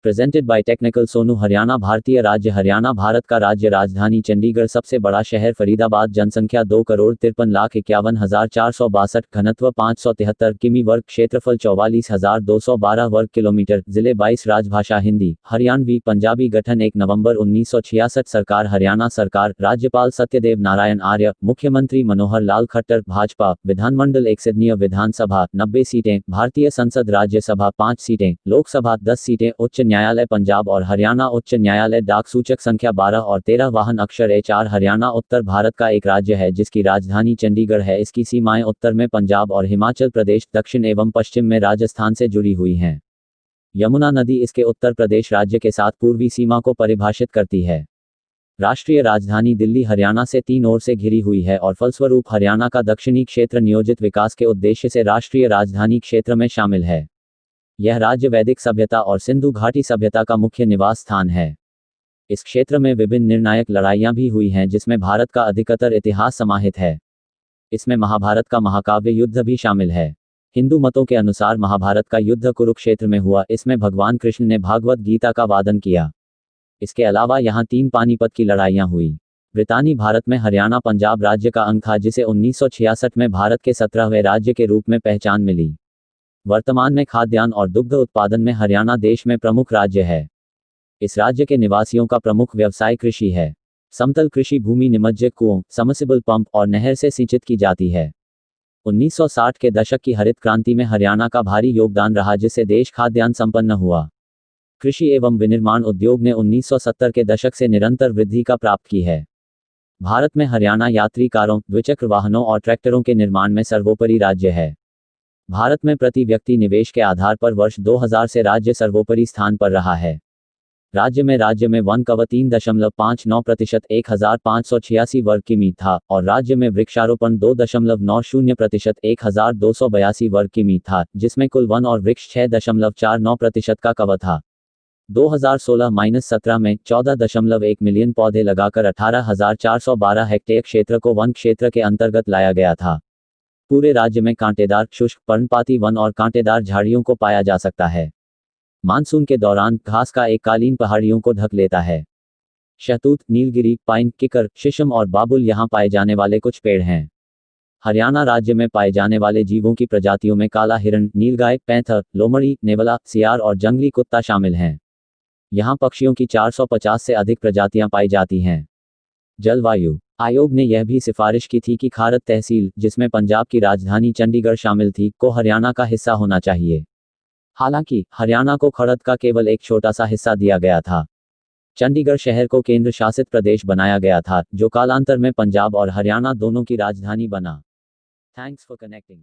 Presented by technical Sonu. Haryana भारतीय राज्य हरियाणा भारत का राज्य। राजधानी चंडीगढ़। सबसे बड़ा शहर फरीदाबाद। जनसंख्या 2,53,51,462। घनत्व 573 किमी वर्ग। क्षेत्रफल 44,212 वर्ग किलोमीटर। जिले 22। राजभाषा हिंदी हरियाणवी पंजाबी। गठन 1 नवंबर 1966। सरकार हरियाणा सरकार। राज्यपाल सत्यदेव नारायण आर्य। मुख्यमंत्री मनोहर लाल खट्टर। भाजपा। विधानमंडल 1 सिडनीय विधानसभा 90 सीटें। भारतीय संसद राज्यसभा 5 सीटें। लोकसभा 10 सीटें। उच्च न्यायालय पंजाब और हरियाणा उच्च न्यायालय। डाक सूचक संख्या 12 और 13। वाहन अक्षर H4। हरियाणा उत्तर भारत का एक राज्य है जिसकी राजधानी चंडीगढ़ है। इसकी सीमाएं उत्तर में पंजाब और हिमाचल प्रदेश, दक्षिण एवं पश्चिम में राजस्थान से जुड़ी हुई हैं। यमुना नदी इसके उत्तर प्रदेश राज्य के साथ पूर्वी सीमा को परिभाषित करती है। राष्ट्रीय राजधानी दिल्ली हरियाणा से 3 ओर से घिरी हुई है और फलस्वरूप हरियाणा का दक्षिणी क्षेत्र नियोजित विकास के उद्देश्य से राष्ट्रीय राजधानी क्षेत्र में शामिल है। यह राज्य वैदिक सभ्यता और सिंधु घाटी सभ्यता का मुख्य निवास स्थान है। इस क्षेत्र में विभिन्न निर्णायक लड़ाइयां भी हुई हैं जिसमें भारत का अधिकतर इतिहास समाहित है। इसमें महाभारत का महाकाव्य युद्ध भी शामिल है। हिंदू मतों के अनुसार महाभारत का युद्ध कुरुक्षेत्र में हुआ। इसमें भगवान कृष्ण ने भागवत गीता का वादन किया। इसके अलावा यहाँ 3 पानीपत की लड़ाइयाँ हुई। ब्रितानी भारत में हरियाणा पंजाब राज्य का अंग था जिसे 1966 में भारत के 17वें राज्य के रूप में पहचान मिली। वर्तमान में खाद्यान्न और दुग्ध उत्पादन में हरियाणा देश में प्रमुख राज्य है। इस राज्य के निवासियों का प्रमुख व्यवसाय कृषि है। समतल कृषि भूमि निमज्जित कुओं, सबमर्सिबल पंप और नहर से सिंचित की जाती है। 1960 के दशक की हरित क्रांति में हरियाणा का भारी योगदान रहा जिससे देश खाद्यान्न संपन्न हुआ। कृषि एवं विनिर्माण उद्योग ने 1970 के दशक से निरंतर वृद्धि का प्राप्त की है। भारत में हरियाणा यात्री कारों, द्विचक्र वाहनों और ट्रैक्टरों के निर्माण में सर्वोपरि राज्य है। भारत में प्रति व्यक्ति निवेश के आधार पर वर्ष 2000 से राज्य सर्वोपरि स्थान पर रहा है। राज्य में वन कवर 3.59% 1586 वर्ग किमी था और राज्य में वृक्षारोपण 2.90% 1282 वर्ग किमी था, जिसमें कुल वन और वृक्ष 6.49% का कवर था। 2016-17 में 14.1 मिलियन पौधे लगाकर 18,412 हेक्टेयर क्षेत्र को वन क्षेत्र के अंतर्गत लाया गया था। पूरे राज्य में कांटेदार, शुष्क, पर्णपाती वन और कांटेदार झाड़ियों को पाया जा सकता है। मानसून के दौरान घास का एक कालीन पहाड़ियों को ढक लेता है। शहतूत, नीलगिरी, पाइन, किकर, शीशम और बाबुल यहाँ पाए जाने वाले कुछ पेड़ हैं। हरियाणा राज्य में पाए जाने वाले जीवों की प्रजातियों में काला हिरण, नीलगाय, पैंथर, लोमड़ी, नेवला, सियार और जंगली कुत्ता शामिल हैं। यहाँ पक्षियों की 450 से अधिक प्रजातियां पाई जाती हैं। जलवायु आयोग ने यह भी सिफारिश की थी कि खारत तहसील, जिसमें पंजाब की राजधानी चंडीगढ़ शामिल थी, को हरियाणा का हिस्सा होना चाहिए। हालांकि हरियाणा को खड़द का केवल एक छोटा सा हिस्सा दिया गया था। चंडीगढ़ शहर को केंद्र शासित प्रदेश बनाया गया था, जो कालांतर में पंजाब और हरियाणा दोनों की राजधानी बना। Thanks for connecting.